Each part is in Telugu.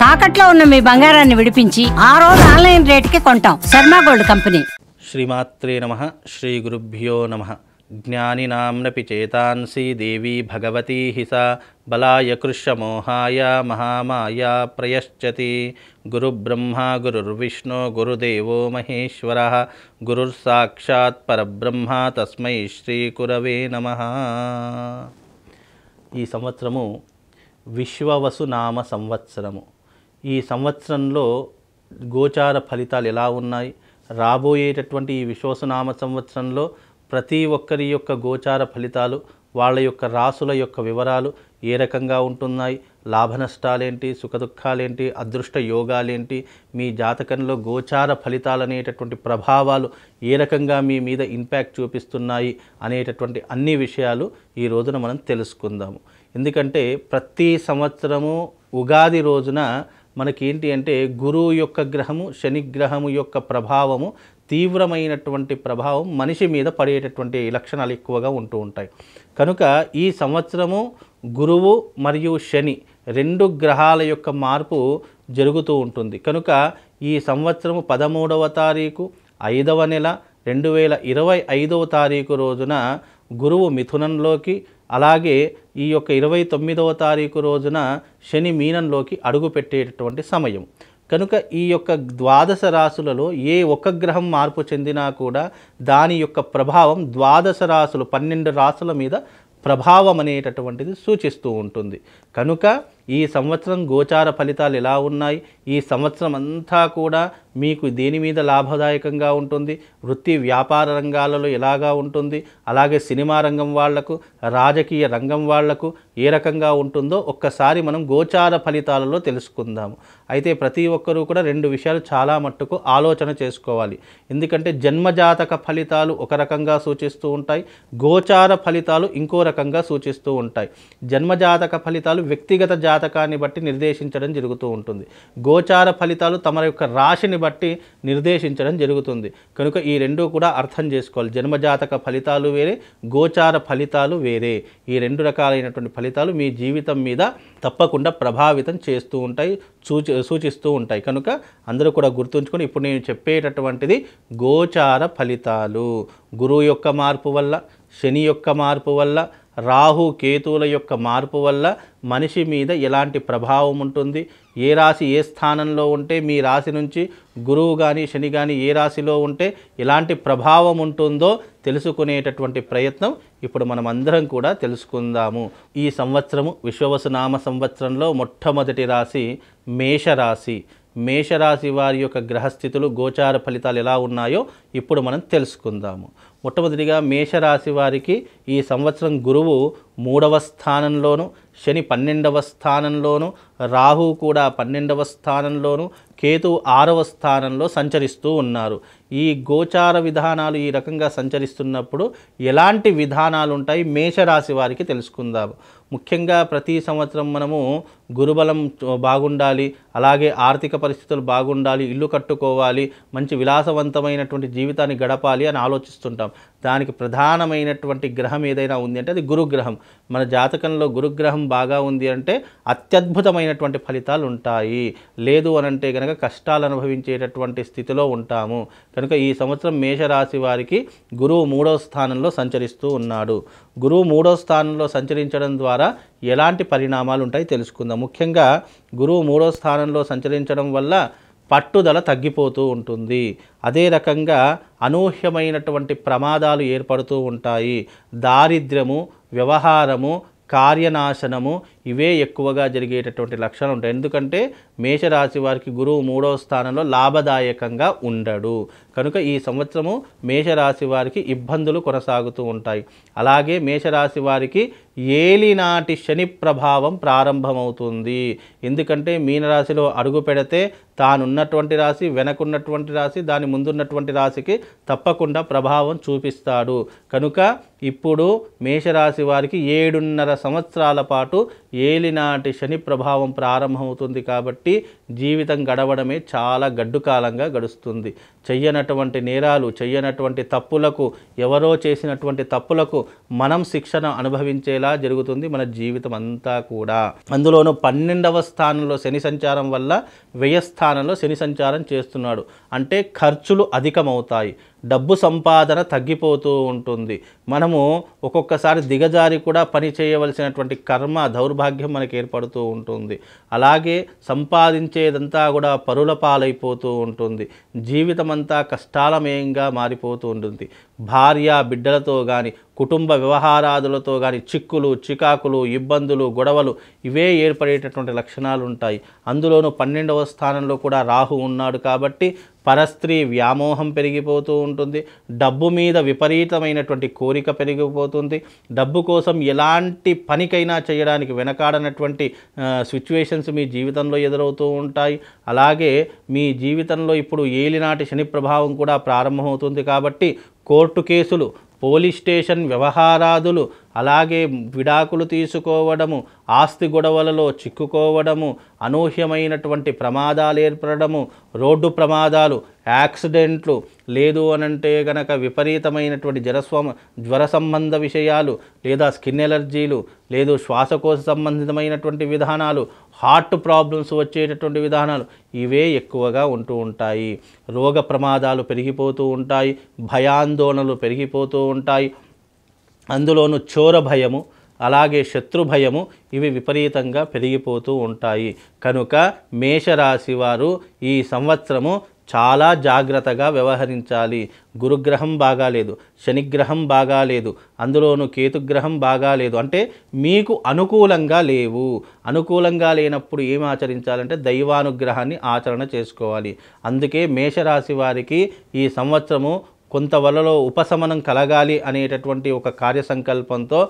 తాకట్లో ఉన్న మీ బంగారాన్ని విడిపించి ఆ రోజు ఆన్లైన్ రేటుకి కొంటాం. Sharma gold company. శ్రీమాత్రే నమః. శ్రీ గురుభ్యో నమః. జ్ఞానినాంనపి చేతాంసి దేవీ భగవతీ హిసా బలాయ కృష్ణమోహాయ మహామాయా ప్రయశ్చతి. గురుబ్రహ్మ గురుర్విష్ణు గురుదేవో మహేశ్వరః గురుర్సాక్షాత్ పరబ్రహ్మ తస్మై శ్రీ గురవే నమః. ఈ సంవత్సరము విశ్వవసునామ సంవత్సరము. ఈ సంవత్సరంలో గోచార ఫలితాలు ఎలా ఉన్నాయి, రాబోయేటటువంటి ఈ విశ్వవసునామ సంవత్సరంలో ప్రతి ఒక్కరి యొక్క గోచార ఫలితాలు, వాళ్ళ యొక్క రాసుల యొక్క వివరాలు ఏ రకంగా ఉంటున్నాయి, లాభ నష్టాలేంటి, సుఖదుఖాలేంటి, అదృష్ట యోగాలేంటి, మీ జాతకంలో గోచార ఫలితాలు అనేటటువంటి ప్రభావాలు ఏ రకంగా మీ మీద ఇంపాక్ట్ చూపిస్తున్నాయి అనేటటువంటి అన్ని విషయాలు ఈ రోజున మనం తెలుసుకుందాము. ఎందుకంటే ప్రతి సంవత్సరము ఉగాది రోజున మనకేంటి అంటే గురువు యొక్క గ్రహము, శని గ్రహము యొక్క ప్రభావము, తీవ్రమైనటువంటి ప్రభావం మనిషి మీద పడేటటువంటి లక్షణాలు ఎక్కువగా ఉంటూ ఉంటాయి. కనుక ఈ సంవత్సరము గురువు మరియు శని రెండు గ్రహాల యొక్క మార్పు జరుగుతూ ఉంటుంది. కనుక ఈ సంవత్సరము 13వ తారీఖు 5వ నెల 2025వ తారీఖు రోజున గురువు మిథునంలోకి, అలాగే ఈ యొక్క 29వ తారీఖు రోజున శని మీనంలోకి అడుగుపెట్టేటటువంటి సమయం. కనుక ఈ యొక్క ద్వాదశ రాశులలో ఏ ఒక్క గ్రహం మార్పు చెందినా కూడా దాని యొక్క ప్రభావం ద్వాదశ రాశులు 12 రాశుల మీద ప్రభావం అనేటటువంటిది సూచిస్తూ ఉంటుంది. కనుక ఈ సంవత్సరం గోచార ఫలితాలు ఎలా ఉన్నాయి, ఈ సంవత్సరం అంతా కూడా మీకు దేని మీద లాభదాయకంగా ఉంటుంది, వృత్తి వ్యాపార రంగాలలో ఎలాగా ఉంటుంది, అలాగే సినిమా రంగం వాళ్లకు, రాజకీయ రంగం వాళ్లకు ఏ రకంగా ఉంటుందో ఒక్కసారి మనం గోచార ఫలితాలలో తెలుసుకుందాము. అయితే ప్రతి ఒక్కరూ కూడా రెండు విషయాలు చాలా మట్టుకు ఆలోచన చేసుకోవాలి. ఎందుకంటే జన్మజాతక ఫలితాలు ఒక రకంగా సూచిస్తూ ఉంటాయి, గోచార ఫలితాలు ఇంకో రకంగా సూచిస్తూ ఉంటాయి. జన్మజాతక ఫలితాలు వ్యక్తిగత జాతకాన్ని బట్టి నిర్దేశించడం జరుగుతూ ఉంటుంది. గోచార ఫలితాలు తమ యొక్క రాశిని బట్టి నిర్దేశించడం జరుగుతుంది. కనుక ఈ రెండూ కూడా అర్థం చేసుకోవాలి. జన్మజాతక ఫలితాలు వేరే, గోచార ఫలితాలు వేరే. ఈ రెండు రకాలైనటువంటి ఫలితాలు మీ జీవితం మీద తప్పకుండా ప్రభావితం చేస్తూ ఉంటాయి, సూచిస్తూ ఉంటాయి. కనుక అందరూ కూడా గుర్తుంచుకొని ఇప్పుడు నేను చెప్పేటటువంటిది గోచార ఫలితాలు. గురువు యొక్క మార్పు వల్ల, శని యొక్క మార్పు వల్ల, రాహు కేతువుల యొక్క మార్పు వల్ల మనిషి మీద ఎలాంటి ప్రభావం ఉంటుంది, ఏ రాశి ఏ స్థానంలో ఉంటే, మీ రాశి నుంచి గురువు కానీ శని కానీ ఏ రాశిలో ఉంటే ఎలాంటి ప్రభావం ఉంటుందో తెలుసుకునేటటువంటి ప్రయత్నం ఇప్పుడు మనం అందరం కూడా తెలుసుకుందాము. ఈ సంవత్సరము విశ్వవసునామ సంవత్సరంలో మొట్టమొదటి రాశి మేషరాశి. మేషరాశి వారి యొక్క గ్రహస్థితులు, గోచార ఫలితాలు ఎలా ఉన్నాయో ఇప్పుడు మనం తెలుసుకుందాము. మొట్టమొదటిగా మేషరాశి వారికి ఈ సంవత్సరం గురువు 3వ స్థానంలోను, శని 12వ స్థానంలోను, రాహు కూడా 12వ స్థానంలోను, కేతు 6వ స్థానంలో సంచరిస్తూ ఉన్నారు. ఈ గోచార విధానాలు ఈ రకంగా సంచరిస్తున్నప్పుడు ఎలాంటి విధానాలు ఉంటాయి మేషరాశి వారికి తెలుసుకుందాము. ముఖ్యంగా ప్రతి సంవత్సరం మనము గురుబలం బాగుండాలి, అలాగే ఆర్థిక పరిస్థితులు బాగుండాలి, ఇల్లు కట్టుకోవాలి, మంచి విలాసవంతమైనటువంటి జీవితాన్ని గడపాలి అని ఆలోచిస్తుంటాం. దానికి ప్రధానమైనటువంటి గ్రహం ఏదైనా ఉంది అంటే అది గురుగ్రహం. మన జాతకంలో గురుగ్రహం బాగా ఉంది అంటే అత్యద్భుతమైనటువంటి ఫలితాలు ఉంటాయి. లేదు అనంటే కనుక కష్టాలు అనుభవించేటటువంటి స్థితిలో ఉంటాము. కనుక ఈ సంవత్సరం మేషరాశి వారికి గురువు 3వ స్థానంలో సంచరిస్తూ ఉన్నాడు. గురువు 3వ స్థానంలో సంచరించడం ద్వారా ఎలాంటి పరిణామాలు ఉంటాయి తెలుసుకుందాం. ముఖ్యంగా గురువు 3వ స్థానంలో సంచరించడం వల్ల పట్టుదల తగ్గిపోతూ ఉంటుంది. అదే రకంగా అనూహ్యమైనటువంటి ప్రమాదాలు ఏర్పడుతూ ఉంటాయి. దారిద్ర్యము, వ్యవహారము, కార్యనాశనము ఇవే ఎక్కువగా జరిగేటటువంటి లక్షణాలు ఉంటాయి. ఎందుకంటే మేషరాశి వారికి గురువు 3వ స్థానంలో లాభదాయకంగా ఉండడు. కనుక ఈ సంవత్సరము మేషరాశి వారికి ఇబ్బందులు కొనసాగుతూ ఉంటాయి. అలాగే మేషరాశి వారికి ఏలినాటి శని ప్రభావం ప్రారంభమవుతుంది. ఎందుకంటే మీనరాశిలో అడుగు పెడితే తానున్నటువంటి రాశి, వెనకున్నటువంటి రాశి, దాని ముందున్నటువంటి రాశికి తప్పకుండా ప్రభావం చూపిస్తాడు. కనుక ఇప్పుడు మేషరాశి వారికి 7.5 సంవత్సరాల పాటు ఏలినాటి శని ప్రభావం ప్రారంభమవుతుంది కాబట్టి జీవితం గడవడమే చాలా గడ్డు కాలంగా గడుస్తుంది. చెయ్యనటువంటి నేరాలు, చెయ్యనటువంటి తప్పులకు, ఎవరో చేసినటువంటి తప్పులకు మనం శిక్షణ అనుభవించేలా జరుగుతుంది మన జీవితం అంతా కూడా. అందులోనూ 12వ స్థానంలో శని సంచారం వల్ల వ్యయ స్థానంలో శని సంచారం చేస్తున్నాడు అంటే ఖర్చులు అధికమవుతాయి, డబ్బు సంపాదన తగ్గిపోతూ ఉంటుంది. మనము ఒక్కొక్కసారి దిగజారి కూడా పని చేయవలసినటువంటి కర్మ దౌర్భాగ్యం మనకు ఏర్పడుతూ ఉంటుంది. అలాగే సంపాదించేదంతా కూడా పరుల పాలైపోతూ ఉంటుంది. జీవితం అంతా కష్టాలమయంగా మారిపోతూ ఉంటుంది. భార్య బిడ్డలతో కానీ, కుటుంబ వ్యవహారాదులతో కానీ చిక్కులు, చికాకులు, ఇబ్బందులు, గొడవలు ఇవే ఏర్పడేటటువంటి లక్షణాలు ఉంటాయి. అందులోనూ 12వ స్థానంలో కూడా రాహు ఉన్నాడు కాబట్టి పరస్త్రీ వ్యామోహం పెరిగిపోతూ ఉంటుంది. డబ్బు మీద విపరీతమైనటువంటి కోరిక పెరిగిపోతుంది. డబ్బు కోసం ఎలాంటి పనికైనా చేయడానికి వెనకాడనటువంటి సిచ్యువేషన్స్ మీ జీవితంలో ఎదురవుతూ ఉంటాయి. అలాగే మీ జీవితంలో ఇప్పుడు ఏలినాటి శని ప్రభావం కూడా ప్రారంభమవుతుంది కాబట్టి కోర్టు కేసులు, పోలీస్ స్టేషన్ వ్యవహారాదులు, అలాగే విడాకులు తీసుకోవడము, ఆస్తి గొడవలలో చిక్కుకోవడము, అనూహ్యమైనటువంటి ప్రమాదాలు ఏర్పడము, రోడ్డు ప్రమాదాలు, యాక్సిడెంట్లు, లేదు అనంటే గనక విపరీతమైనటువంటి జ్వర సంబంధ విషయాలు, లేదా స్కిన్ ఎలర్జీలు, లేదు శ్వాసకోశ సంబంధితమైనటువంటి విధానాలు, హార్ట్ ప్రాబ్లమ్స్ వచ్చేటటువంటి విధానాలు ఇవే ఎక్కువగా ఉంటూ ఉంటాయి. రోగ ప్రమాదాలు పెరిగిపోతూ ఉంటాయి, భయాందోళనలు పెరిగిపోతూ ఉంటాయి. అందులోనూ చోర భయము, అలాగే శత్రు భయము ఇవి విపరీతంగా పెరిగిపోతూ ఉంటాయి. కనుక మేషరాశి వారు ఈ సంవత్సరము చాలా జాగ్రత్తగా వ్యవహరించాలి. గురుగ్రహం బాగాలేదు, శనిగ్రహం బాగాలేదు, అందులోనూ కేతుగ్రహం బాగాలేదు అంటే మీకు అనుకూలంగా లేవు. అనుకూలంగా లేనప్పుడు ఏం ఆచరించాలంటే దైవానుగ్రహాన్ని ఆచరణ చేసుకోవాలి. అందుకే మేషరాశి వారికి ఈ సంవత్సరము కొంతవలలో ఉపశమనం కలగాలి అనేటటువంటి ఒక కార్యసంకల్పంతో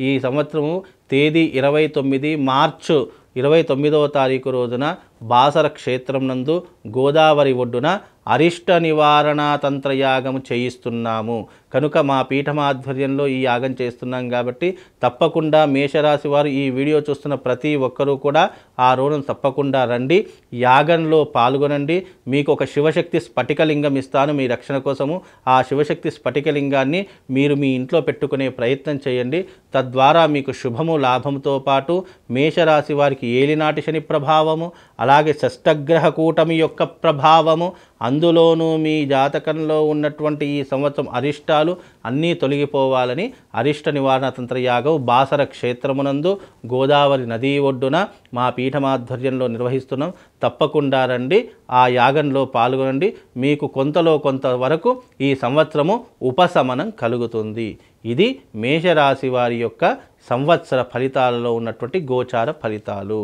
ఈ సంవత్సరము తేదీ 29 మార్చు 29వ తారీఖు రోజున బాసర క్షేత్రం నందు గోదావరి ఒడ్డున అరిష్ట నివారణ తంత్రయాగం చేయిస్తున్నాము. కనుక మా పీఠమాధ్వర్యంలో ఈ యాగం చేస్తున్నాం కాబట్టి తప్పకుండా మేషరాశి వారు ఈ వీడియో చూస్తున్న ప్రతి ఒక్కరూ కూడా ఆ రోజున తప్పకుండా రండి, యాగంలో పాల్గొనండి. మీకు ఒక శివశక్తి స్ఫటికలింగం ఇస్తాను మీ రక్షణ కోసము. ఆ శివశక్తి స్ఫటికలింగాన్ని మీరు మీ ఇంట్లో పెట్టుకునే ప్రయత్నం చేయండి. తద్వారా మీకు శుభము లాభంతో పాటు మేషరాశి వారికి ఏలినాటి శని ప్రభావము, అలాగే షష్టగ్రహ కూటమి యొక్క ప్రభావము, అందులోనూ మీ జాతకంలో ఉన్నటువంటి ఈ సంవత్సరం అరిష్టాలు అన్నీ తొలగిపోవాలని అరిష్ట నివారణ తంత్రయాగం బాసర క్షేత్రమునందు గోదావరి నదీ ఒడ్డున మా పీఠమాధ్వర్యంలో నిర్వహిస్తున్నాం. తప్పకుండా రండి, ఆ యాగంలో పాల్గొనండి. మీకు కొంతలో కొంతవరకు ఈ సంవత్సరము ఉపశమనం కలుగుతుంది. ఇది మేషరాశి వారి యొక్క సంవత్సర ఫలితాలలో ఉన్నటువంటి గోచార ఫలితాలు.